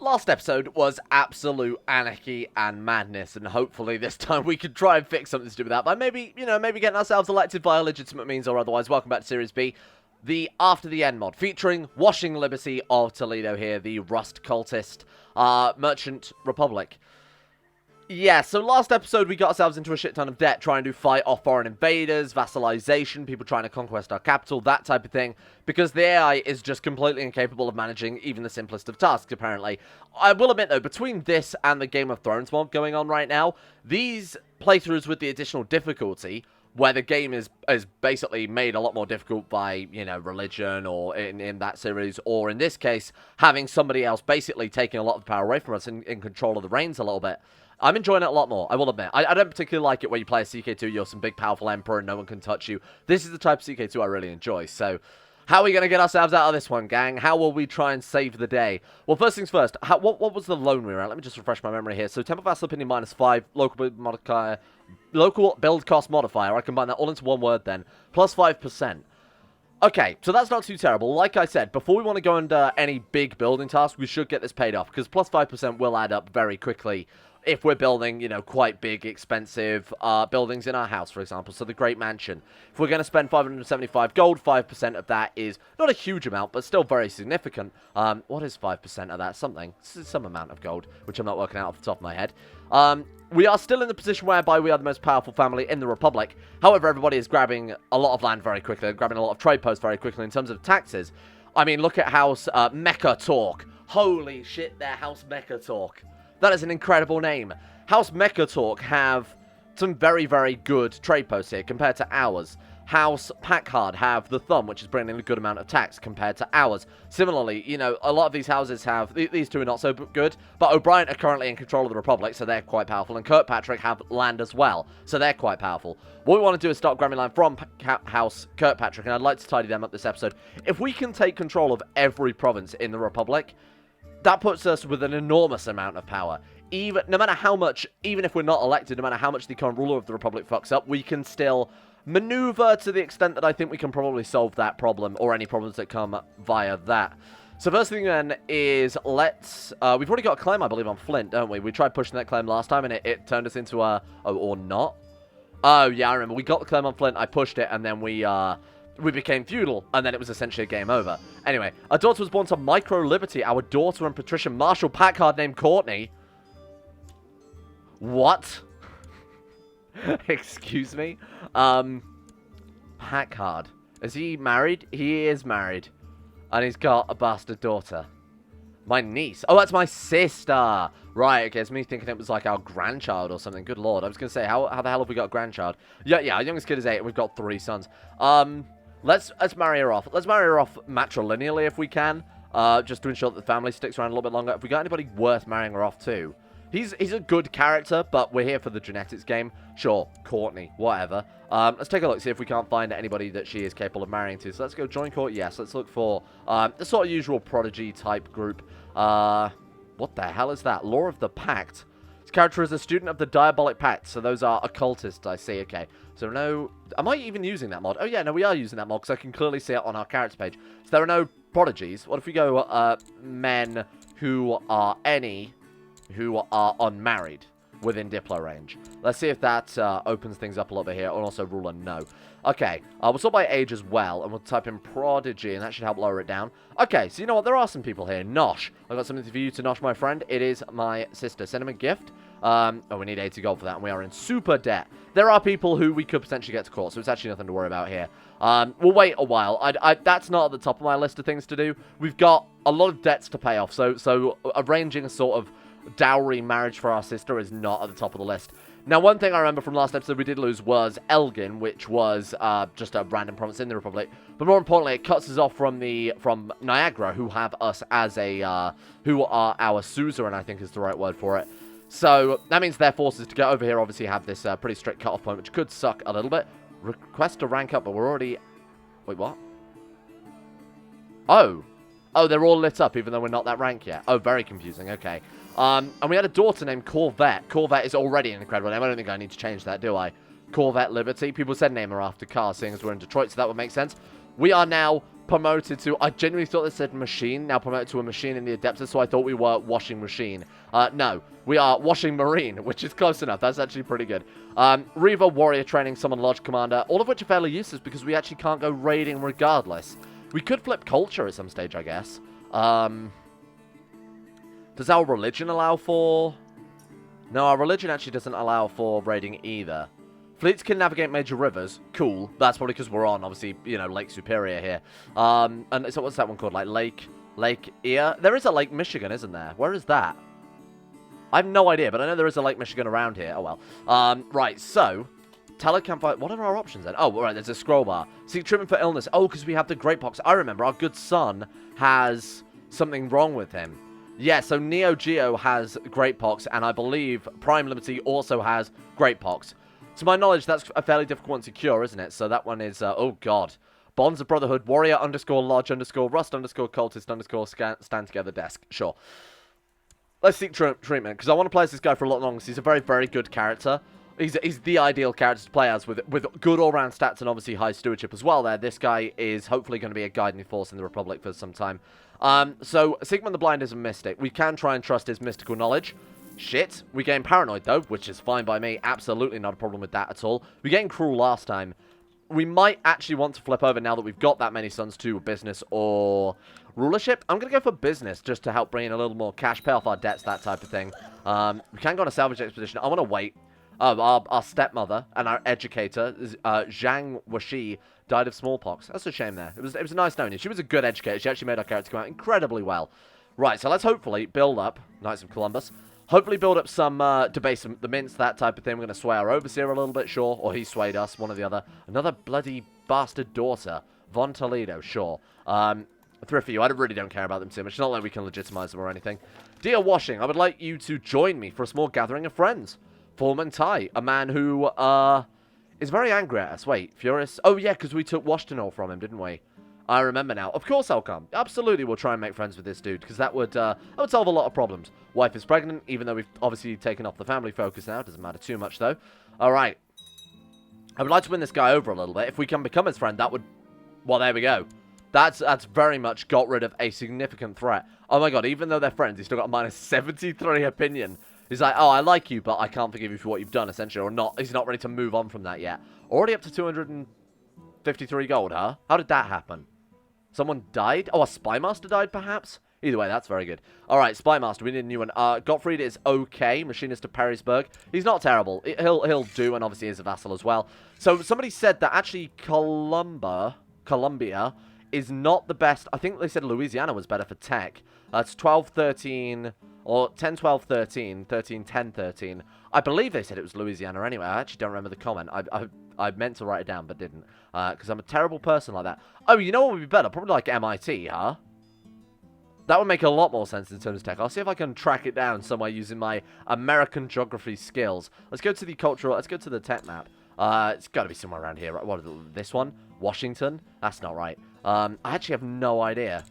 Last episode was absolute anarchy and madness, and hopefully this time we can try and fix something to do with that by maybe, maybe getting ourselves elected via legitimate means or otherwise. Welcome back to Series B, the After the End mod, featuring Washing Liberty of Toledo here, the Rust Cultist, Merchant Republic. Yeah, so last episode we got ourselves into a shit ton of debt trying to fight off foreign invaders, vassalization, people trying to conquest our capital, that type of thing, because the AI is just completely incapable of managing even the simplest of tasks, apparently. I will admit, though, between this and the Game of Thrones mod going on right now, these playthroughs with the additional difficulty, where the game is basically made a lot more difficult by, religion or in that series, or in this case, having somebody else basically taking a lot of the power away from us and in control of the reins a little bit. I'm enjoying it a lot more, I will admit. I don't particularly like it where you play a CK2, you're some big powerful emperor and no one can touch you. This is the type of CK2 I really enjoy, so how are we going to get ourselves out of this one, gang? How will we try and save the day? Well, first things first, what was the loan we were at? Let me just refresh my memory here. So, Temple Vassal Opinion -5, local build cost modifier. I combine that all into one word then, plus 5%. Okay, so that's not too terrible. Like I said, before we want to go into any big building tasks, we should get this paid off, because plus 5% will add up very quickly if we're building, quite big, expensive buildings in our house, for example. So the Great Mansion. If we're going to spend 575 gold, 5% of that is not a huge amount, but still very significant. What is 5% of that? Something. Some amount of gold, which I'm not working out off the top of my head. We are still in the position whereby we are the most powerful family in the Republic. However, everybody is grabbing a lot of land very quickly, grabbing a lot of trade posts very quickly in terms of taxes. I mean, look at House Mecha Talk. Holy shit, they're House Mecha Talk. That is an incredible name. House Mecha Talk have some very, very good trade posts here compared to ours. House Packard have the Thumb, which is bringing in a good amount of tax compared to ours. Similarly, a lot of these houses have... These two are not so good, but O'Brien are currently in control of the Republic, so they're quite powerful, and Kirkpatrick have land as well, so they're quite powerful. What we want to do is start grabbing land from House Kirkpatrick, and I'd like to tidy them up this episode. If we can take control of every province in the Republic, that puts us with an enormous amount of power. No matter how much, even if we're not elected, no matter how much the current ruler of the Republic fucks up, we can still maneuver to the extent that I think we can probably solve that problem, or any problems that come via that. So first thing then is, we've already got a claim, I believe, on Flint, don't we? We tried pushing that claim last time, and it turned us into a... Oh, or not? Oh, yeah, I remember. We got the claim on Flint, I pushed it, and then we became feudal, and then it was essentially a game over. Anyway, our daughter was born to Micro Liberty, our daughter and patrician Marshal Packard named Courtney. What? Excuse me? Packard. Is he married? He is married. And he's got a bastard daughter. My niece. Oh, that's my sister. Right, okay, it's me thinking it was like our grandchild or something. Good lord. I was going to say, how the hell have we got a grandchild? Yeah, our youngest kid is 8 and we've got 3 sons. Let's marry her off. Let's marry her off matrilineally if we can. Just to ensure that the family sticks around a little bit longer. If we got anybody worth marrying her off to... He's a good character, but we're here for the genetics game. Sure, Courtney, whatever. Let's take a look, see if we can't find anybody that she is capable of marrying to. So let's go join court, yes. Let's look for the sort of usual prodigy type group. What the hell is that? Law of the Pact. His character is a student of the Diabolic Pact, so those are occultists, I see, okay. So no... Am I even using that mod? Oh yeah, no, we are using that mod, because I can clearly see it on our character page. So there are no prodigies. What if we go men who are who are unmarried within Diplo range? Let's see if that opens things up a little bit here, and also ruler no. Okay, we'll sort by age as well, and we'll type in prodigy, and that should help lower it down. Okay, so you know what, there are some people here. Nosh. I've got something for you to Nosh, my friend. It is my sister. Send him a gift. Oh, we need 80 gold for that, and we are in super debt. There are people who we could potentially get to court, so it's actually nothing to worry about here. We'll wait a while. That's not at the top of my list of things to do. We've got a lot of debts to pay off, so arranging a sort of dowry marriage for our sister is not at the top of the list. Now, one thing I remember from last episode we did lose was Elgin, which was just a random province in the Republic. But more importantly, it cuts us off from Niagara, who have us as who are our suzerain, I think is the right word for it. So that means their forces to get over here obviously have this pretty strict cutoff point, which could suck a little bit. Request to rank up, but we're already... Wait, what? Oh, they're all lit up even though we're not that rank yet. Oh, very confusing. Okay. And we had a daughter named Corvette. Corvette is already an incredible name. I don't think I need to change that, do I? Corvette Liberty. People said name her after cars, seeing as we're in Detroit, so that would make sense. We are now promoted to... I genuinely thought they said machine. Now promoted to a machine in the Adeptus, so I thought we were washing machine. No. We are washing marine, which is close enough. That's actually pretty good. Reaver, warrior training, summon lodge commander. All of which are fairly useless because we actually can't go raiding regardless. We could flip culture at some stage, I guess. Does our religion allow for... No, our religion actually doesn't allow for raiding either. Fleets can navigate major rivers. Cool. That's probably because we're on, obviously, you know, Lake Superior here. And so what's that one called? Like Lake Erie? There is a Lake Michigan, isn't there? Where is that? I have no idea, but I know there is a Lake Michigan around here. Oh, well. Right, so... Telecampfire. What are our options then? Oh, right, there's a scroll bar. Seek treatment for illness. Oh, because we have the Great Pox. I remember, our good son has something wrong with him. Yeah, so Neo Geo has Great Pox, and I believe Prime Liberty also has Great Pox. To my knowledge, that's a fairly difficult one to cure, isn't it? So that one is, oh god. Bonds of Brotherhood, Warrior _ Lodge _ Rust _ Cultist _ Stand Together Desk. Sure. Let's seek treatment, because I want to play as this guy for a lot longer, because he's a very, very good character. He's the ideal character to play as, with good all-round stats and obviously high stewardship as well there. This guy is hopefully going to be a guiding force in the Republic for some time. So, Sigmund the Blind is a mystic. We can try and trust his mystical knowledge. Shit. We gain Paranoid, though, which is fine by me. Absolutely not a problem with that at all. We gained Cruel last time. We might actually want to flip over now that we've got that many sons to business or rulership. I'm going to go for business just to help bring in a little more cash, pay off our debts, that type of thing. We can go on a salvage expedition. I want to wait. Our stepmother and our educator, Zhang Wuxi, died of smallpox. That's a shame there. It was a nice knowing you. She was a good educator. She actually made our character come out incredibly well. Right, so let's hopefully build up, Knights of Columbus, hopefully build up some, debase the mints, that type of thing. We're going to sway our overseer a little bit, sure, or he swayed us, one or the other. Another bloody bastard daughter, Von Toledo, sure. Thrift for you, I really don't care about them too much. It's not like we can legitimize them or anything. Dear Washing, I would like you to join me for a small gathering of friends. Foreman Tai, a man who, is very angry at us. Wait, furious? Oh, yeah, because we took Washington from him, didn't we? I remember now. Of course I'll come. Absolutely, we'll try and make friends with this dude, because that would solve a lot of problems. Wife is pregnant, even though we've obviously taken off the family focus now. Doesn't matter too much, though. All right. I would like to win this guy over a little bit. If we can become his friend, that would... Well, there we go. That's very much got rid of a significant threat. Oh, my God. Even though they're friends, he's still got a minus 73 opinion. He's like, oh, I like you, but I can't forgive you for what you've done, essentially. Or not. He's not ready to move on from that yet. Already up to 253 gold, huh? How did that happen? Someone died? Oh, a Spymaster died, perhaps? Either way, that's very good. Alright, Spymaster, we need a new one. Gottfried is okay. Machinist of Perrysburg. He's not terrible. He'll do, and obviously is a vassal as well. So, somebody said that actually Columbia is not the best. I think they said Louisiana was better for tech. It's 12, 13... Or 10, 12, 13, 13, 10, 13. I believe they said it was Louisiana anyway. I actually don't remember the comment. I meant to write it down, but didn't. Because I'm a terrible person like that. Oh, you know what would be better? Probably like MIT, huh? That would make a lot more sense in terms of tech. I'll see if I can track it down somewhere using my American geography skills. Let's go to the cultural... Let's go to the tech map. It's got to be somewhere around here. Right? What is it? This one? Washington? That's not right. I actually have no idea.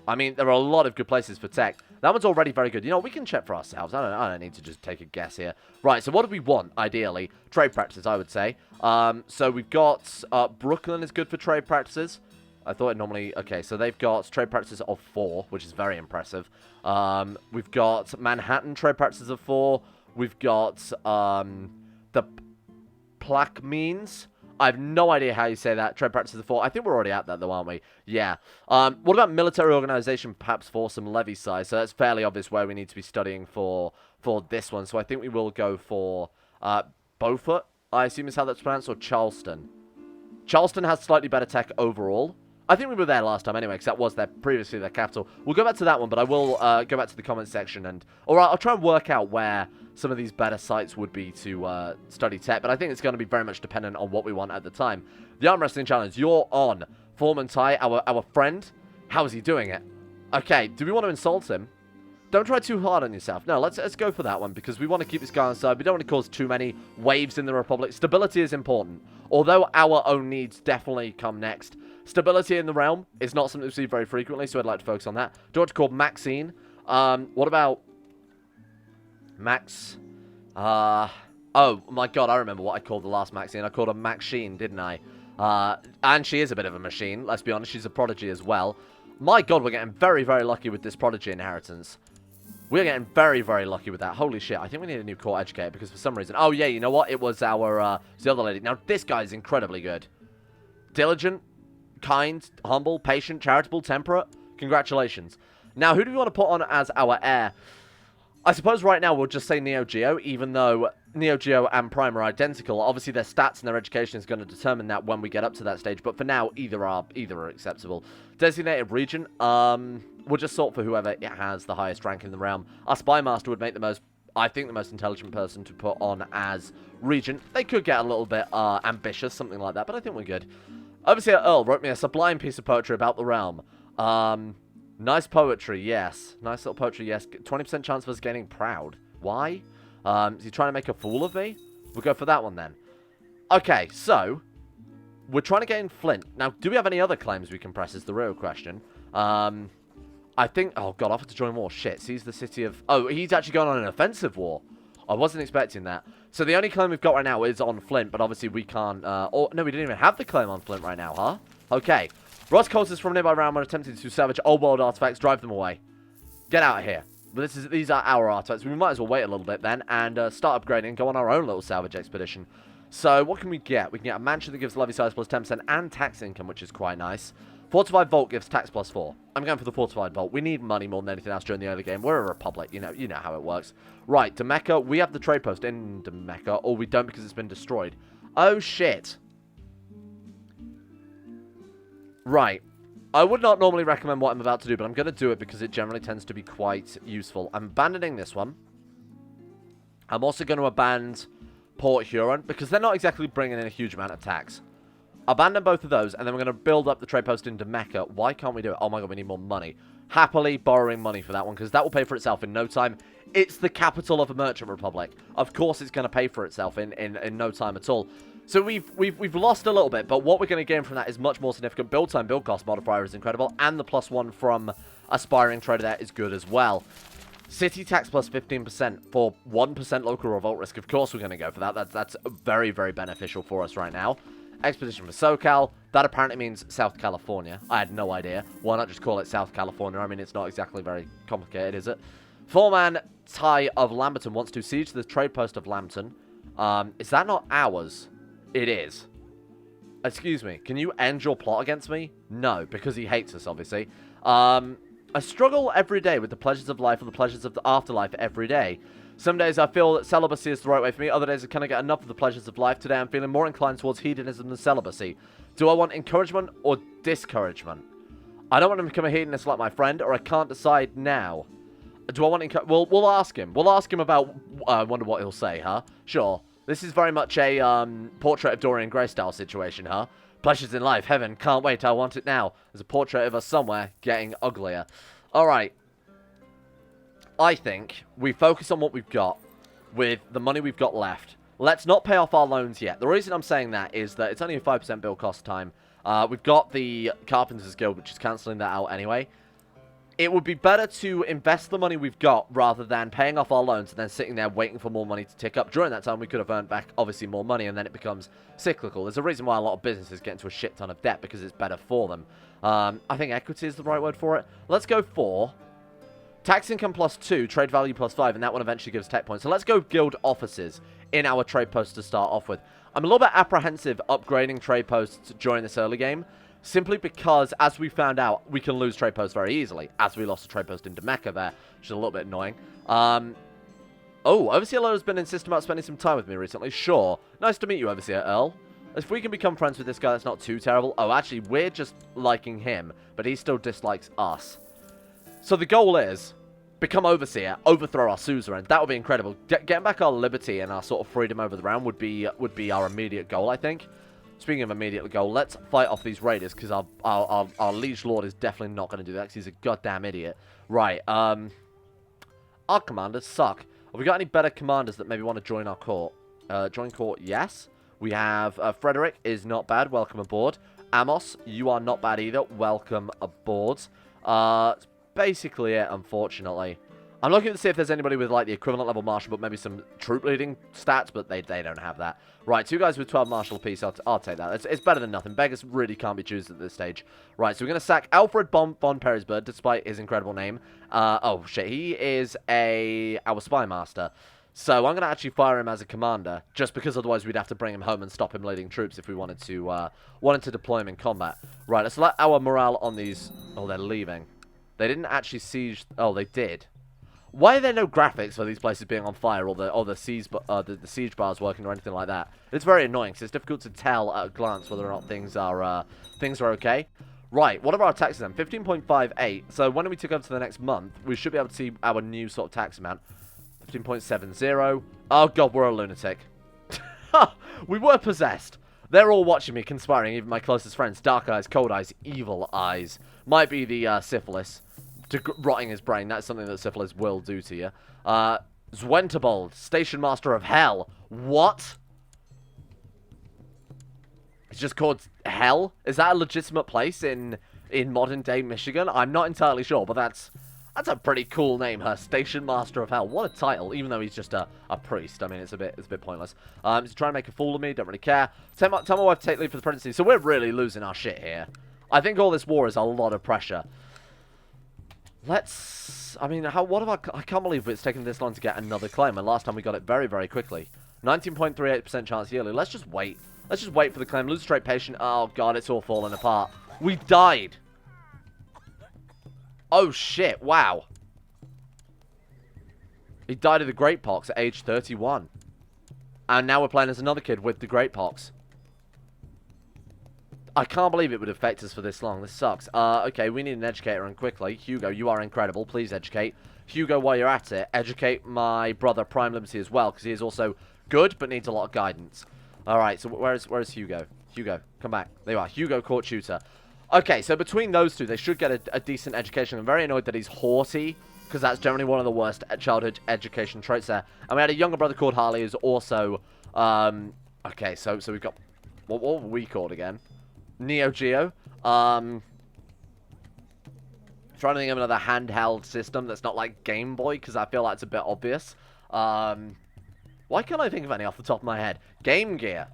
I mean, there are a lot of good places for tech. That one's already very good. You know, we can check for ourselves. I don't need to just take a guess here. Right, so what do we want, ideally? Trade practices, I would say. So we've got... Brooklyn is good for trade practices. I thought it normally... Okay, so they've got trade practices of 4, which is very impressive. We've got Manhattan trade practices of 4. We've got the Plaquemines. I have no idea how you say that. Trade practices of 4. I think we're already at that, though, aren't we? Yeah. What about military organization, perhaps for some levy size? So that's fairly obvious where we need to be studying for this one. So I think we will go for Beaufort, I assume is how that's pronounced, or Charleston. Charleston has slightly better tech overall. I think we were there last time anyway, because that was previously their capital. We'll go back to that one, but I will go back to the comment section and... Alright, I'll try and work out where some of these better sites would be to study tech, but I think it's going to be very much dependent on what we want at the time. The Arm Wrestling Challenge, you're on. Foreman Tai, our friend. How is he doing it? Okay, do we want to insult him? Don't try too hard on yourself. No, let's go for that one, because we want to keep this guy on side. We don't want to cause too many waves in the Republic. Stability is important. Although our own needs definitely come next. Stability in the realm is not something we see very frequently, so I'd like to focus on that. Do you want to call Maxine? What about... Max... Oh, my God, I remember what I called the last Maxine. I called her Maxine, didn't I? And she is a bit of a machine, let's be honest. She's a prodigy as well. My god, we're getting very, very lucky with this prodigy inheritance. We're getting very, very lucky with that. Holy shit, I think we need a new court educator because for some reason... Oh, yeah, you know what? It was our, the other lady. Now, this guy's incredibly good. Diligent, kind, humble, patient, charitable, temperate. Congratulations. Now, who do we want to put on as our heir? I suppose right now we'll just say Neo Geo, even though Neo Geo and Prime are identical. Obviously, their stats and their education is going to determine that when we get up to that stage. But for now, either are acceptable. Designated region. We'll just sort for whoever it has the highest rank in the realm. Our Spy Master would make the most, I think, the most intelligent person to put on as regent. They could get a little bit ambitious, something like that, but I think we're good. Overseer Earl wrote me a sublime piece of poetry about the realm. Nice poetry, yes. Nice little poetry, yes. 20% chance of us getting proud. Why? Is he trying to make a fool of me? We'll go for that one then. Okay, so we're trying to get in Flint. Now, do we have any other claims we can press is the real question. I think... Oh, God, I have to join war. Shit, seize the city of... Oh, he's actually going on an offensive war. I wasn't expecting that. So the only claim we've got right now is on Flint, but obviously we can't... no, we didn't even have the claim on Flint right now, huh? Okay. Ross cultists from nearby realm are attempting to salvage old world artifacts. Drive them away. Get out of here. But these are our artifacts. We might as well wait a little bit then and start upgrading and go on our own little salvage expedition. So what can we get? We can get a mansion that gives levy size plus 10% and tax income, which is quite nice. Fortified Vault gives tax plus 4. I'm going for the Fortified Vault. We need money more than anything else during the early game. We're a republic. You know how it works. Right, Demecca. We have the trade post in Demecca, or we don't because it's been destroyed. Oh, shit. Right. I would not normally recommend what I'm about to do, but I'm going to do it because it generally tends to be quite useful. I'm abandoning this one. I'm also going to abandon Port Huron because they're not exactly bringing in a huge amount of tax. Abandon both of those, and then we're going to build up the trade post in Demecca. Why can't we do it? Oh my god, we need more money. Happily borrowing money for that one, because that will pay for itself in no time. It's the capital of a merchant republic. Of course it's going to pay for itself in no time at all. So we've lost a little bit, but what we're going to gain from that is much more significant. Build time, build cost modifier is incredible, and the +1 from aspiring trader there is good as well. City tax plus 15% for 1% local revolt risk. Of course we're going to go for that. That's very, very beneficial for us right now. Expedition for SoCal. That apparently means South California. I had no idea. Why not just call it South California? I mean, it's not exactly very complicated, is it? Four-man Ty of Lamberton wants to siege the trade post of Lambton. Is that not ours? It is. Excuse me. Can you end your plot against me? No, because he hates us, obviously. I struggle every day with the pleasures of life and the pleasures of the afterlife every day. Some days I feel that celibacy is the right way for me. Other days I kind of get enough of the pleasures of life. Today I'm feeling more inclined towards hedonism than celibacy. Do I want encouragement or discouragement? I don't want to become a hedonist like my friend, or I can't decide now. Do I want we'll ask him. We'll ask him about... I wonder what he'll say, huh? Sure. This is very much a portrait of Dorian Gray style situation, huh? Pleasures in life, heaven, can't wait, I want it now. There's a portrait of us somewhere getting uglier. Alright. I think we focus on what we've got with the money we've got left. Let's not pay off our loans yet. The reason I'm saying that is that it's only a 5% build cost time. We've got the Carpenters Guild, which is cancelling that out anyway. It would be better to invest the money we've got rather than paying off our loans and then sitting there waiting for more money to tick up. During that time, we could have earned back, obviously, more money, and then it becomes cyclical. There's a reason why a lot of businesses get into a shit ton of debt, because it's better for them. I think equity is the right word for it. Let's go for tax income plus 2, trade value plus 5, and that one eventually gives tech points. So let's go guild offices in our trade post to start off with. I'm a little bit apprehensive upgrading trade posts during this early game, simply because, as we found out, we can lose trade posts very easily, as we lost a trade post in Demecca there, which is a little bit annoying. Oh, Overseer Earl has been insisting about spending some time with me recently. Sure. Nice to meet you, Overseer Earl. If we can become friends with this guy, that's not too terrible. Oh, actually, we're just liking him, but he still dislikes us. So the goal is, become Overseer, overthrow our suzerain. That would be incredible. Getting back our liberty and our sort of freedom over the realm would be our immediate goal, I think. Speaking of immediate goal, let's fight off these raiders, because our liege lord is definitely not going to do that, because he's a goddamn idiot. Right, our commanders suck. Have we got any better commanders that maybe want to join our court? Join court, yes. We have Frederick is not bad, welcome aboard. Amos, you are not bad either, welcome aboard. That's basically it, unfortunately. I'm looking to see if there's anybody with, like, the equivalent level marshal, but maybe some troop leading stats, but they don't have that. Right, 2 guys with 12 marshal apiece. I'll take that. It's better than nothing. Beggars really can't be choosers at this stage. Right, so we're going to sack Alfred von Perisburg, despite his incredible name. Oh, shit. He is our spy master. So I'm going to actually fire him as a commander, just because otherwise we'd have to bring him home and stop him leading troops if we wanted to deploy him in combat. Right, let's let our morale on these... Oh, they're leaving. They didn't actually siege... Oh, they did. Why are there no graphics for these places being on fire, or the siege bars working, or anything like that? It's very annoying, because it's difficult to tell at a glance whether or not things are okay. Right, what are our taxes then? 15.58. So when we took over to the next month, we should be able to see our new sort of tax amount. 15.70. Oh god, we're a lunatic. We were possessed. They're all watching me, conspiring, even my closest friends. Dark eyes, cold eyes, evil eyes. Might be the syphilis. Rotting his brain. That's something that syphilis will do to you. Zwentebold, Station Master of Hell. What? It's just called Hell? Is that a legitimate place in modern-day Michigan? I'm not entirely sure, but that's a pretty cool name, her Station Master of Hell. What a title, even though he's just a priest. I mean, it's a bit pointless. He's trying to make a fool of me. Don't really care. Tell my wife to take leave for the presidency. So we're really losing our shit here. I think all this war is a lot of pressure. I mean, I can't believe it's taken this long to get another claim, and last time we got it very, very quickly. 19.38% chance yearly. Let's just wait. Let's just wait for the claim. Lose straight patient. Oh, God, it's all falling apart. We died. Oh, shit. Wow. He died of the Great Pox at age 31. And now we're playing as another kid with the Great Pox. I can't believe it would affect us for this long. This sucks. Okay, we need an educator, and quickly. Hugo, you are incredible. Please educate. Hugo, while you're at it, educate my brother Prime Liberty as well, because he is also good, but needs a lot of guidance. Alright, so where's Hugo? Hugo, come back. There you are. Hugo, court tutor. Okay, so between those two, they should get a decent education. I'm very annoyed that he's haughty, because that's generally one of the worst childhood education traits there. And we had a younger brother called Harley, who's also... okay, so we've got... What were we called again? Neo Geo. Trying to think of another handheld system that's not like Game Boy, because I feel like it's a bit obvious. Why can't I think of any off the top of my head? Game Gear.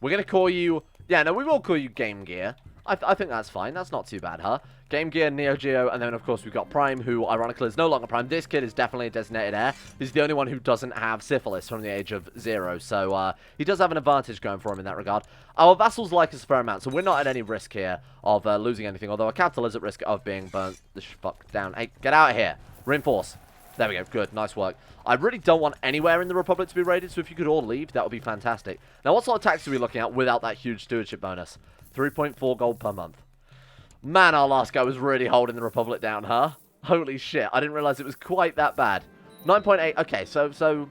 We're going to call you... Yeah, no, we will call you Game Gear. I think that's fine. That's not too bad, huh? Game Gear, Neo Geo, and then, of course, we've got Prime, who, ironically, is no longer Prime. This kid is definitely a designated heir. He's the only one who doesn't have syphilis from the age of 0, so he does have an advantage going for him in that regard. Our vassals like us a fair amount, so we're not at any risk here of losing anything, although our capital is at risk of being burnt the fuck down. Hey, get out of here. Reinforce. There we go. Good. Nice work. I really don't want anywhere in the Republic to be raided, so if you could all leave, that would be fantastic. Now, what sort of tax are we looking at without that huge stewardship bonus? 3.4 gold per month. Man, our last guy was really holding the Republic down, huh? Holy shit. I didn't realize it was quite that bad. 9.8. Okay, so...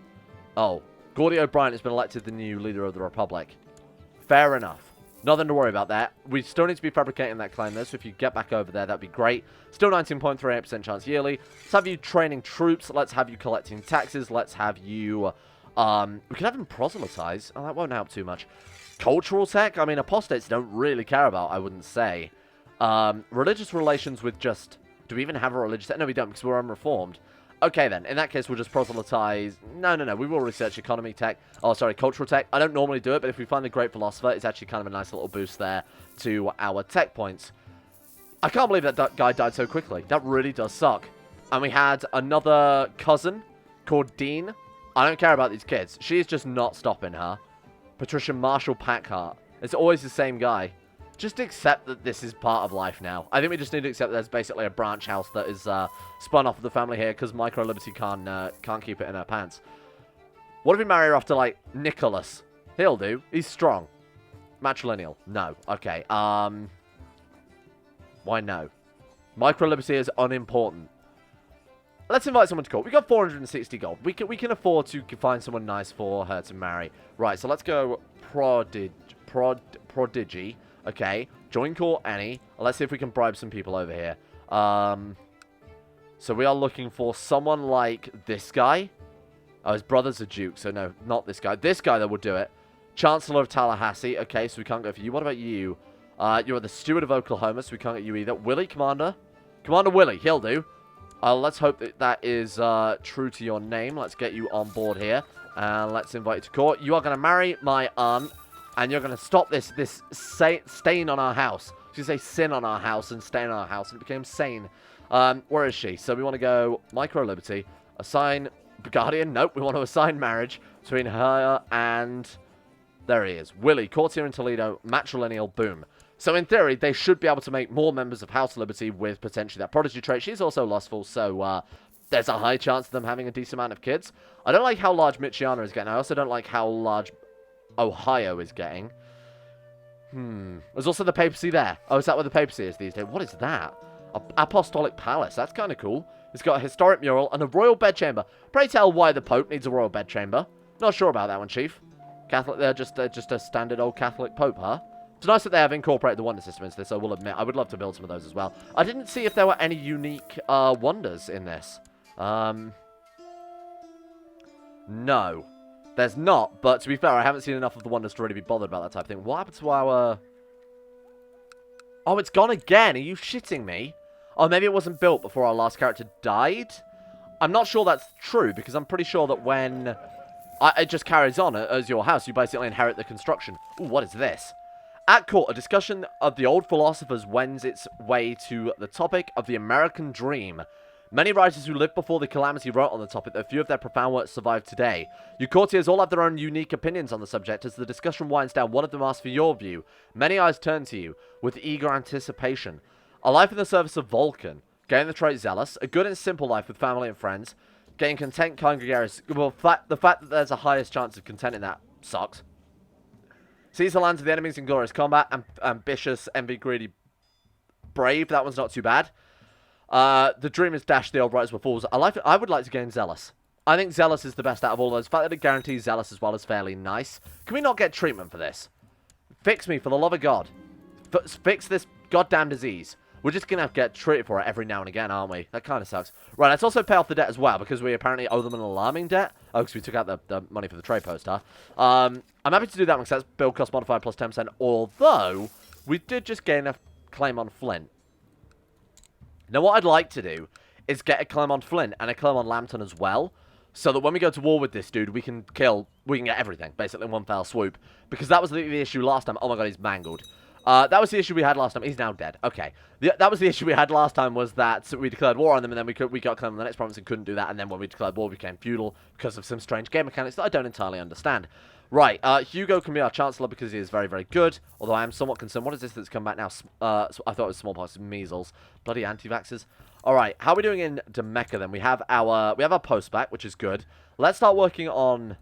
Oh. Gordy O'Brien has been elected the new leader of the Republic. Fair enough. Nothing to worry about that. We still need to be fabricating that claim, though, so if you get back over there, that'd be great. Still 19.38% chance yearly. Let's have you training troops. Let's have you collecting taxes. Let's have you... we could have him proselytize. Oh, that won't help too much. Cultural tech? I mean, apostates don't really care about, I wouldn't say. Religious relations with just... Do we even have a religious... No, we don't, because we're unreformed. Okay, then. In that case, we'll just proselytize... No. We will research economy tech. Oh, sorry, cultural tech. I don't normally do it, but if we find a great philosopher, it's actually kind of a nice little boost there to our tech points. I can't believe that guy died so quickly. That really does suck. And we had another cousin called Dean. I don't care about these kids. She is just not stopping her. Patricia Marshall Packard. It's always the same guy. Just accept that this is part of life now. I think we just need to accept that there's basically a branch house that is spun off of the family here because Micro Liberty can't keep it in her pants. What if we marry her off to, like, Nicholas? He'll do. He's strong. Matrilineal. No. Okay. Why no? Micro Liberty is unimportant. Let's invite someone to court. We got 460 gold. We can afford to find someone nice for her to marry. Right, so let's go Prodigy. Okay, join court Annie. Let's see if we can bribe some people over here. So we are looking for someone like this guy. Oh, his brother's a duke, so no, not this guy. This guy that would do it. Chancellor of Tallahassee. Okay, so we can't go for you. What about you? You're the steward of Oklahoma, so we can't get you either. Willie, Commander. Commander Willie, he'll do. Let's hope that that is true to your name. Let's get you on board here. And let's invite you to court. You are going to marry my aunt. And you're going to stop this stain on our house. She say sin on our house and stain on our house. And it became sane. Where is she? So we want to go micro-liberty. Assign guardian. Nope. We want to assign marriage between her and... There he is. Willie. Courtier in Toledo. Matrilineal. Boom. So in theory, they should be able to make more members of House Liberty with potentially that prodigy trait. She's also lustful, so there's a high chance of them having a decent amount of kids. I don't like how large Michiana is getting. I also don't like how large Ohio is getting. There's also the papacy there. Oh, is that where the papacy is these days? What is that? Apostolic Palace. That's kind of cool. It's got a historic mural and a royal bedchamber. Pray tell why the Pope needs a royal bedchamber. Not sure about that one, Chief. Catholic, they're just a standard old Catholic Pope, huh? It's nice that they have incorporated the wonder system into this, I will admit. I would love to build some of those as well. I didn't see if there were any unique wonders in this. No. There's not, but to be fair, I haven't seen enough of the wonders to really be bothered about that type of thing. What happened to our... Oh, it's gone again. Are you shitting me? Oh, maybe it wasn't built before our last character died? I'm not sure that's true, because I'm pretty sure that when... it just carries on as your house, you basically inherit the construction. Ooh, what is this? At court, a discussion of the old philosophers wends its way to the topic of the American dream. Many writers who lived before the calamity wrote on the topic, though few of their profound works survive today. You courtiers all have their own unique opinions on the subject. As the discussion winds down, one of them asks for your view. Many eyes turn to you, with eager anticipation. A life in the service of Vulcan. Gain the trait zealous. A good and simple life with family and friends. Gain content, kind, gregarious. Well, the fact that there's a highest chance of content in that sucks. Seize the lands of the enemies in glorious combat. Ambitious, envy, greedy, brave. That one's not too bad. The dream is dashed, the old writers were fools. I would like to gain zealous. I think zealous is the best out of all those. The fact that it guarantees zealous as well is fairly nice. Can we not get treatment for this? Fix me, for the love of God. Fix this goddamn disease. We're just going to have to get treated for it every now and again, aren't we? That kind of sucks. Right, let's also pay off the debt as well, because we apparently owe them an alarming debt. Oh, because we took out the money for the trade post, huh? I'm happy to do that one, because that's build cost modified plus 10%, although we did just gain a claim on Flint. Now, what I'd like to do is get a claim on Flint and a claim on Lambton as well, so that when we go to war with this dude, we can get everything, basically, in one fell swoop. Because that was the issue last time. Oh my god, he's mangled. That was the issue we had last time. He's now dead. Okay. That was the issue we had last time, was that we declared war on them, and then we got claimed on the next province and couldn't do that, and then when we declared war, we became feudal because of some strange game mechanics that I don't entirely understand. Right, Hugo can be our Chancellor because he is very, very good, although I am somewhat concerned. What is this that's come back now? I thought it was smallpox, measles. Bloody anti-vaxxers. Alright, how are we doing in Demecca then? We have our post back, which is good. Let's start working on...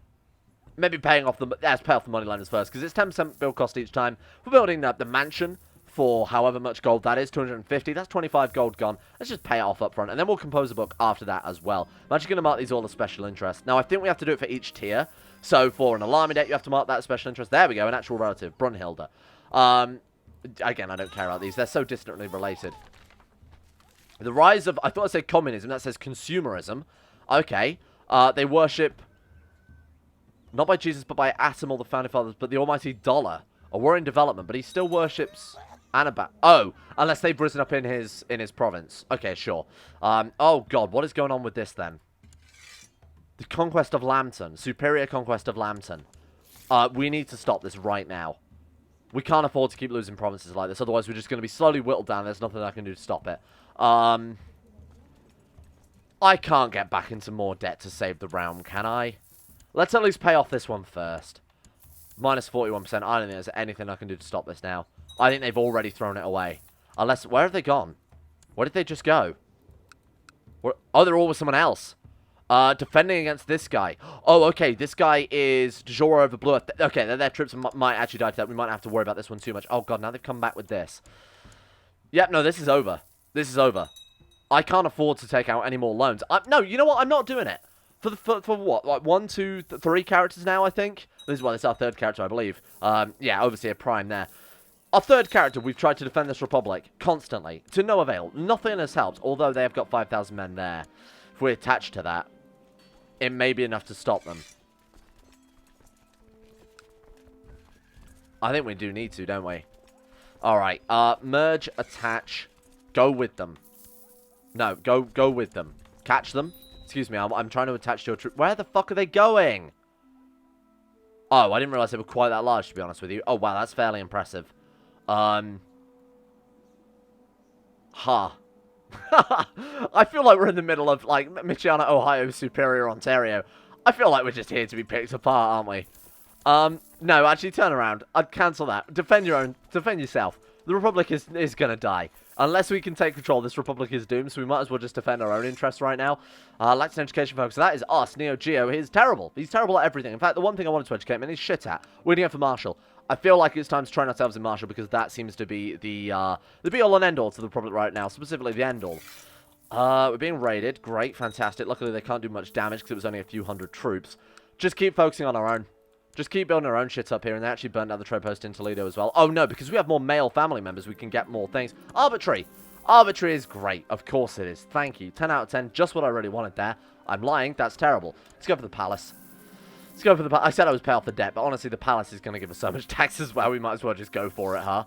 Maybe paying off the... Let's pay off the money lenders first, because it's 10% build cost each time. We're building the mansion for however much gold that is, 250. That's 25 gold gone. Let's just pay it off up front, and then we'll compose a book after that as well. I'm actually going to mark these all as special interest. Now, I think we have to do it for each tier. So, for an alarming debt, you have to mark that as special interest. There we go, an actual relative, Brunhilde. Again, I don't care about these. They're so distantly related. The rise of... I thought I said communism. That says consumerism. Okay. They worship... Not by Jesus, but by Atom or the Founding Fathers, but the almighty dollar. A war in development, but he still worships Anabat. Oh, unless they've risen up in his province. Okay, sure. Oh, God, what is going on with this, then? The conquest of Lambton. Superior conquest of Lambton. We need to stop this right now. We can't afford to keep losing provinces like this, otherwise we're just going to be slowly whittled down. There's nothing I can do to stop it. I can't get back into more debt to save the realm, can I? Let's at least pay off this one first. Minus 41%. I don't think there's anything I can do to stop this now. I think they've already thrown it away. Unless... Where have they gone? Where did they just go? Oh, they're all with someone else. Defending against this guy. Oh, okay. This guy is de jure over Blue Earth. Okay, their troops might actually die to that. We might not have to worry about this one too much. Oh, God. Now they've come back with this. Yep, no, this is over. This is over. I can't afford to take out any more loans. No, you know what? I'm not doing it. For what? Like 1, 2, 3 characters now, I think? This is our third character, I believe. Yeah, Overseer Prime there. Our third character, we've tried to defend this republic constantly. To no avail. Nothing has helped, although they have got 5,000 men there. If we're attached to that, it may be enough to stop them. I think we do need to, don't we? Alright, merge, attach, go with them. No, go with them. Catch them. Excuse me, I'm trying to attach to your troop. Where the fuck are they going? Oh, I didn't realize they were quite that large, to be honest with you. Oh, wow, that's fairly impressive. I feel like we're in the middle of, like, Michiana, Ohio, Superior, Ontario. I feel like we're just here to be picked apart, aren't we? No, actually, turn around. I'd cancel that. Defend yourself. The Republic is gonna die. Unless we can take control, this Republic is doomed, so we might as well just defend our own interests right now. Latin education, folks. So that is us. Neo Geo, he's terrible. He's terrible at everything. In fact, the one thing I wanted to educate him in, he's shit at. We're going to go for Marshall. I feel like it's time to train ourselves in Marshall, because that seems to be the be-all and end-all to the Republic right now, specifically the end-all. We're being raided. Great, fantastic. Luckily, they can't do much damage, because it was only a few hundred troops. Just keep focusing on our own. Just keep building our own shit up here, and they actually burnt down the trade post in Toledo as well. Oh, no, because we have more male family members, we can get more things. Arbitrary. Arbitrary is great. Of course it is. Thank you. 10 out of 10. Just what I really wanted there. I'm lying. That's terrible. Let's go for the palace. Let's go for the palace. I said I was pay off the debt, but honestly, the palace is going to give us so much tax as well. We might as well just go for it, huh?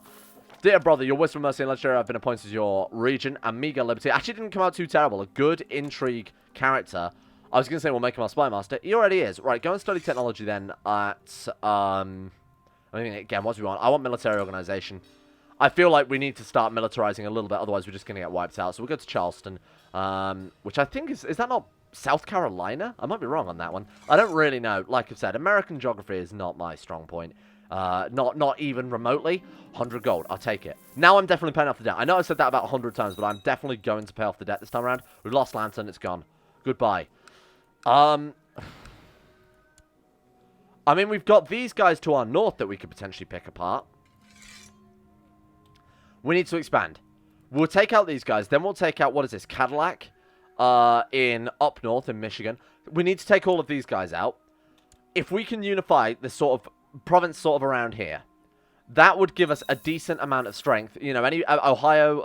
Dear brother, your wisdom, mercy, and legendary have been appointed as your regent. Amiga Liberty actually didn't come out too terrible. A good intrigue character. I was going to say we'll make him our spy master. He already is. Right, go and study technology then at, I mean, again, what do we want? I want military organization. I feel like we need to start militarizing a little bit, otherwise we're just going to get wiped out. So we'll go to Charleston, which I think is that not South Carolina? I might be wrong on that one. I don't really know. Like I've said, American geography is not my strong point. Not even remotely. 100 gold, I'll take it. Now I'm definitely paying off the debt. I know I said that about 100 times, but I'm definitely going to pay off the debt this time around. We've lost Lantern, it's gone. Goodbye. I mean, we've got these guys to our north that we could potentially pick apart. We need to expand. We'll take out these guys. Then we'll take out, what is this, Cadillac? In up north in Michigan. We need to take all of these guys out. If we can unify this sort of province sort of around here, that would give us a decent amount of strength. You know, any Ontario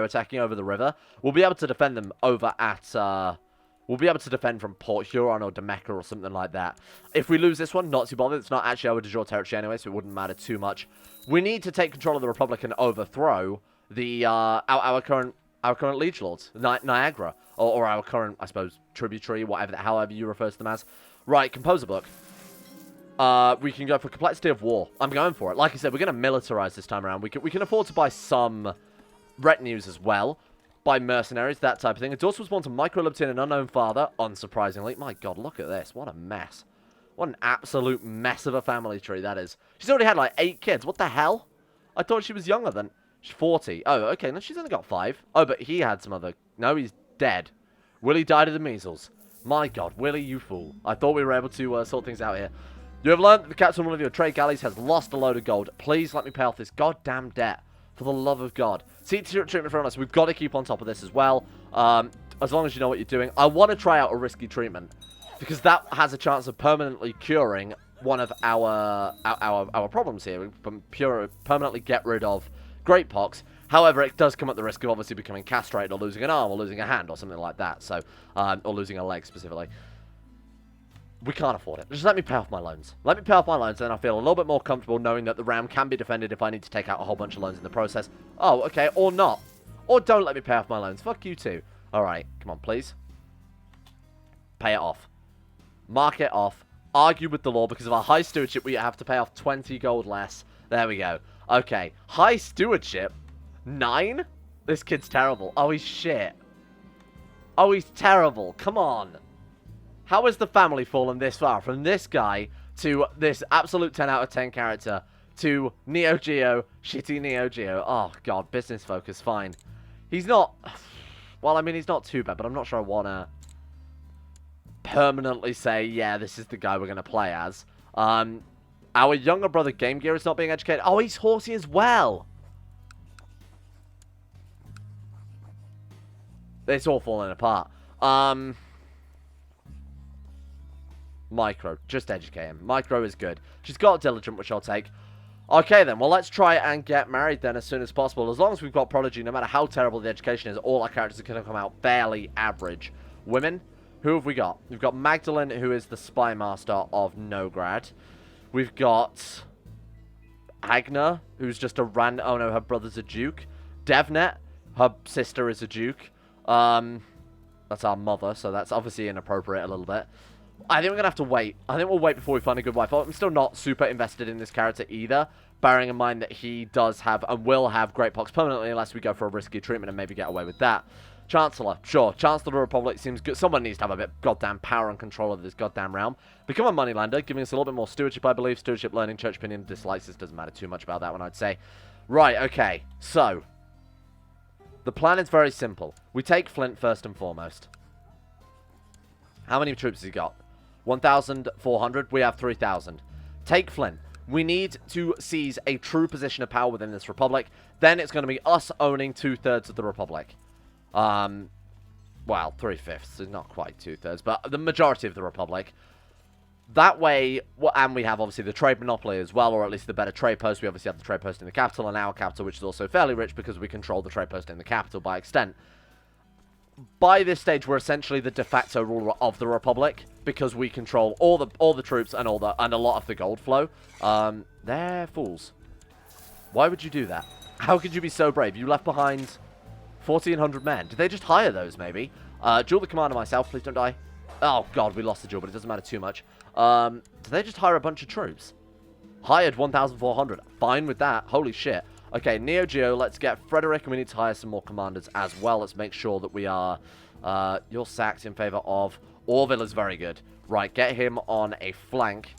attacking over the river, we'll be able to defend them over at... We'll be able to defend from Port Huron or Demeca or something like that. If we lose this one, not too bothered. It's not actually our de jure territory anyway, so it wouldn't matter too much. We need to take control of the Republic and overthrow the our current liege lords, Niagara, or our current, I suppose, tributary, however you refer to them as. Right, composer book. We can go for complexity of war. I'm going for it. Like I said, we're going to militarize this time around. We can afford to buy some retinues as well. By mercenaries, that type of thing. A daughter was born to micro-liberty and an unknown father, unsurprisingly. My god, look at this. What a mess. What an absolute mess of a family tree that is. She's already had like 8 kids. What the hell? I thought she was younger than... She's 40. Oh, okay. No, she's only got 5. Oh, but he had some other... No, he's dead. Willie died of the measles. My god, Willie, you fool. I thought we were able to sort things out here. You have learned that the captain of one of your trade galleys has lost a load of gold. Please let me pay off this goddamn debt. For the love of God. See, treatment for us. We've got to keep on top of this as well. As long as you know what you're doing. I want to try out a risky treatment. Because that has a chance of permanently curing one of our problems here. We can permanently get rid of Great Pox. However, it does come at the risk of obviously becoming castrated or losing an arm or losing a hand or something like that. So, or losing a leg specifically. We can't afford it. Just let me pay off my loans. Let me pay off my loans, then I feel a little bit more comfortable knowing that the realm can be defended if I need to take out a whole bunch of loans in the process. Oh, okay, or not. Or don't let me pay off my loans. Fuck you too. Alright, come on, please. Pay it off. Mark it off. Argue with the law because of our high stewardship. We have to pay off 20 gold less. There we go. Okay, high stewardship. 9? This kid's terrible. Oh, he's shit. Oh, he's terrible. Come on. How has the family fallen this far? From this guy to this absolute 10 out of 10 character to Neo Geo, shitty Neo Geo. Oh, God, business focus, fine. He's not... Well, I mean, he's not too bad, but I'm not sure I want to permanently say, yeah, this is the guy we're going to play as. Our younger brother Game Gear is not being educated. Oh, he's horsey as well. It's all falling apart. Micro. Just educate him. Micro is good. She's got diligent, which I'll take. Okay, then. Well, let's try and get married then as soon as possible. As long as we've got prodigy, no matter how terrible the education is, all our characters are going to come out fairly average. Women? Who have we got? We've got Magdalene, who is the spy master of Nograd. We've got Agna, who's just a random... Oh, no, her brother's a duke. Devnet. Her sister is a duke. That's our mother, so that's obviously inappropriate a little bit. I think we're going to have to wait. I think we'll wait before we find a good wife. I'm still not super invested in this character either, bearing in mind that he does have and will have Great Pox permanently unless we go for a risky treatment and maybe get away with that. Chancellor, sure. Chancellor of the Republic seems good. Someone needs to have a bit of goddamn power and control of this goddamn realm. Become a moneylender, giving us a little bit more stewardship, I believe. Stewardship, learning, church opinion, dislikes. This doesn't matter too much about that one, I'd say. Right, okay. So, the plan is very simple. We take Flint first and foremost. How many troops has he got? 1,400. We have 3,000. Take Flint. We need to seize a true position of power within this republic. Then it's going to be us owning 2/3 of the republic. Well, 3/5. So not quite 2/3, but the majority of the republic. That way, and we have obviously the trade monopoly as well, or at least the better trade post. We obviously have the trade post in the capital and our capital, which is also fairly rich because we control the trade post in the capital by extent. By this stage, we're essentially the de facto ruler of the Republic because we control all the troops and a lot of the gold flow. They're fools. Why would you do that? How could you be so brave? You left behind 1,400 men. Did they just hire those, maybe? Duel the commander myself. Please don't die. Oh, God, we lost the duel, but it doesn't matter too much. Did they just hire a bunch of troops? Hired 1,400. Fine with that. Holy shit. Okay, Neo Geo, let's get Frederick, and we need to hire some more commanders as well. Let's make sure that we are... you're sacked in favor of... Orville is very good. Right, get him on a flank.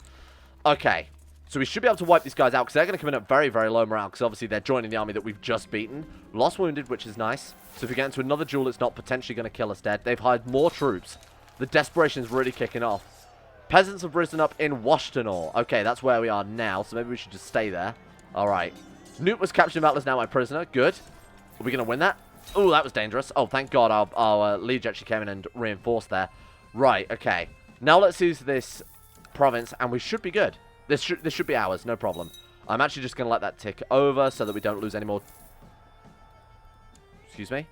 Okay, so we should be able to wipe these guys out, because they're going to come in at very, very low morale, because obviously they're joining the army that we've just beaten. Lost wounded, which is nice. So if we get into another duel, it's not potentially going to kill us dead. They've hired more troops. The desperation is really kicking off. Peasants have risen up in Washtenor. Okay, that's where we are now, so maybe we should just stay there. All right. Newt was captured in battle, is now my prisoner. Good. Are we going to win that? Oh, that was dangerous. Oh, thank God our liege actually came in and reinforced there. Right, okay. Now let's use this province, and we should be good. This should be ours, no problem. I'm actually just going to let that tick over so that we don't lose any more... Excuse me?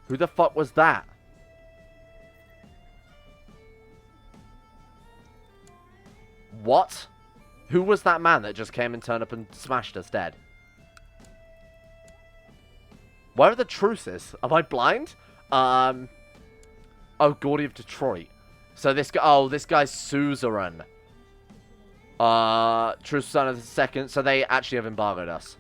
Who the fuck was that? What? Who was that man that just came and turned up and smashed us dead? Where are the truces? Am I blind? Oh, Gordy of Detroit. So this guy... Oh, this guy's suzerain. Truce son of the second. So they actually have embargoed us.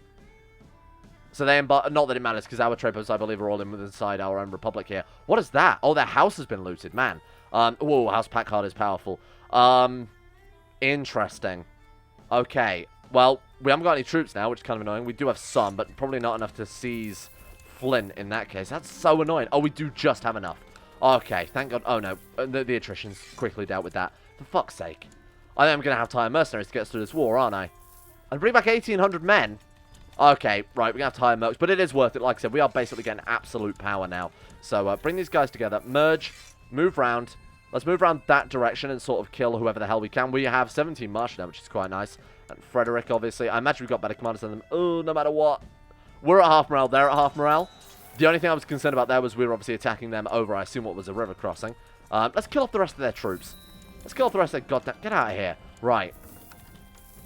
So they not that it matters, because our trade posts, I believe, are all inside our own republic here. What is that? Oh, their house has been looted, man. Whoa, House Packard is powerful. Interesting. Okay, well, we haven't got any troops now, which is kind of annoying. We do have some, but probably not enough to seize Flint in that case. That's so annoying. Oh, we do just have enough. Okay, thank God. Oh, no. The attrition's quickly dealt with that. For fuck's sake. I think I'm going to have to hire mercenaries to get us through this war, aren't I? And bring back 1,800 men. Okay, right, we're going to have to hire mercs, but it is worth it. Like I said, we are basically getting absolute power now. So, bring these guys together. Merge. Move round. Let's move around that direction and sort of kill whoever the hell we can. We have 17 march now, which is quite nice. And Frederick, obviously. I imagine we've got better commanders than them. Oh, no matter what. We're at half morale. They're at half morale. The only thing I was concerned about there was we were obviously attacking them over, I assume, what was a river crossing. Let's kill off the rest of their troops. Let's kill off the rest of their goddamn... Get out of here. Right.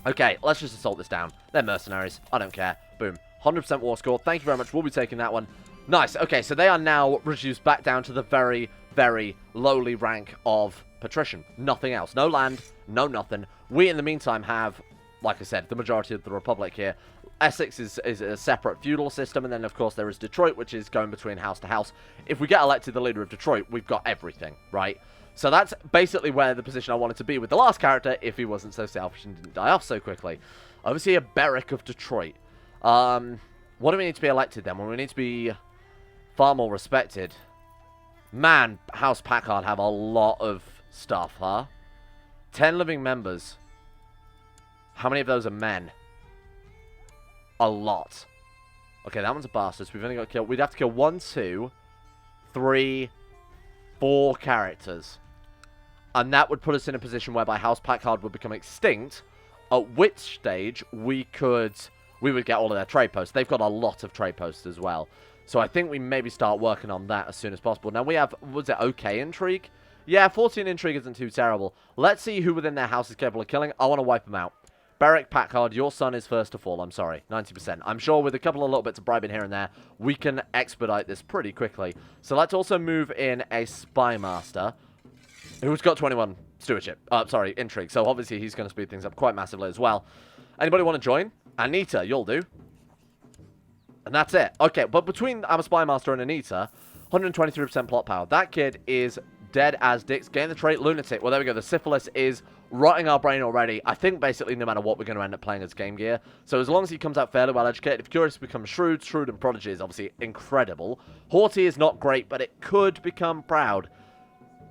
Okay, let's just assault this down. They're mercenaries. I don't care. Boom. 100% war score. Thank you very much. We'll be taking that one. Nice. Okay, so they are now reduced back down to the very, very lowly rank of patrician. Nothing else. No land. No nothing. We, in the meantime, have, like I said, the majority of the Republic here. Essex is a separate feudal system, and then, of course, there is Detroit, which is going between house to house. If we get elected the leader of Detroit, we've got everything, right? So that's basically where the position I wanted to be with the last character, if he wasn't so selfish and didn't die off so quickly. Obviously, a Berwick of Detroit. What do we need to be elected, then? Well, we need to be far more respected. Man, House Packard have a lot of stuff, huh? 10 living members. How many of those are men? A lot. Okay, that one's a bastard. So we've only got to kill... We'd have to kill 1, 2, 3, 4 characters. And that would put us in a position whereby House Packard would become extinct. At which stage we would get all of their trade posts. They've got a lot of trade posts as well. So I think we maybe start working on that as soon as possible. Now we have... Was it okay intrigue? Yeah, 14 intrigue isn't too terrible. Let's see who within their house is capable of killing. I want to wipe them out. Beric Packard, your son is first to fall. I'm sorry. 90%. I'm sure with a couple of little bits of bribing here and there, we can expedite this pretty quickly. So let's also move in a Spy Master, who's got 21 stewardship. Sorry, intrigue. So obviously he's going to speed things up quite massively as well. Anybody want to join? Anita, you'll do. And that's it. Okay, but between our Spy Master and Anita, 123% plot power. That kid is dead as dicks. Gain the trait Lunatic. Well, there we go. The syphilis is rotting our brain already. I think basically no matter what, we're going to end up playing as Game Gear. So as long as he comes out fairly well educated, if Curious becomes Shrewd, Shrewd and Prodigy is obviously incredible. Haughty is not great, but it could become Proud,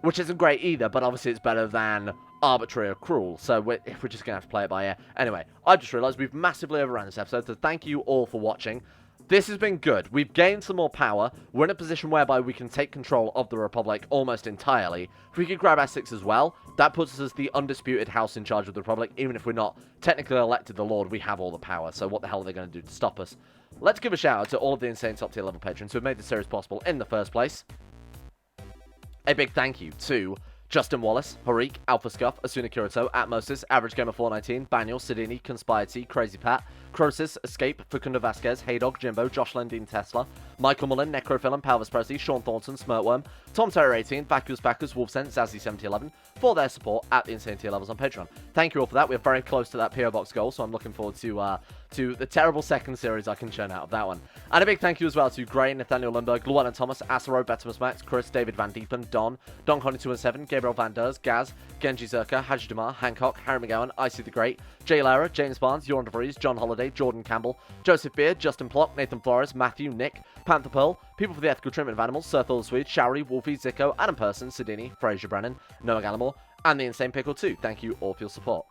which isn't great either, but obviously it's better than Arbitrary or Cruel. So we're just going to have to play it by ear. Anyway, I just realised we've massively overrun this episode, so thank you all for watching. This has been good. We've gained some more power. We're in a position whereby we can take control of the Republic almost entirely. If we could grab Essex as well, that puts us as the undisputed house in charge of the Republic. Even if we're not technically elected the Lord, we have all the power. So what the hell are they going to do to stop us? Let's give a shout out to all of the insane top tier level patrons who have made this series possible in the first place. A big thank you to Justin Wallace, Harik, Alpha Scuff, Asuna Kirito, Atmosis, Average Gamer 419, Baniel, Sidini, Conspiracy, Crazy Pat, Crosis, Escape, Facundo Vasquez, Haydog, Jimbo, Josh Lendine, Tesla, Michael Mullen, Necrophilim, Palvis Presley, Sean Thornton, Smirtworm, Tom Terror 18, Vacuous Backers, Wolfsense, Zazzy 7011 for their support at the insane tier levels on Patreon. Thank you all for that. We're very close to that PO Box goal, so I'm looking forward to the terrible second series I can churn out of that one. And a big thank you as well to Gray, Nathaniel Lundberg, Llewellyn Thomas, Asaro, Betimus Max, Chris, David Van Diepen, Don Connie 217, Gabriel Van Der, Gaz, Genji Zerka, Haj Dumar, Hancock, Harry McGowan, Icy the Great, Jay Lara, James Barnes, Joran DeVries, John Holiday, Jordan Campbell, Joseph Beard, Justin Plock, Nathan Flores, Matthew, Nick, Panther Pearl, People for the Ethical Treatment of Animals, Sir Thor the Swede, Showery, Wolfie, Zico, Adam Person, Sidini, Fraser Brennan, Noah Gallimore, and the Insane Pickle too. Thank you all for your support.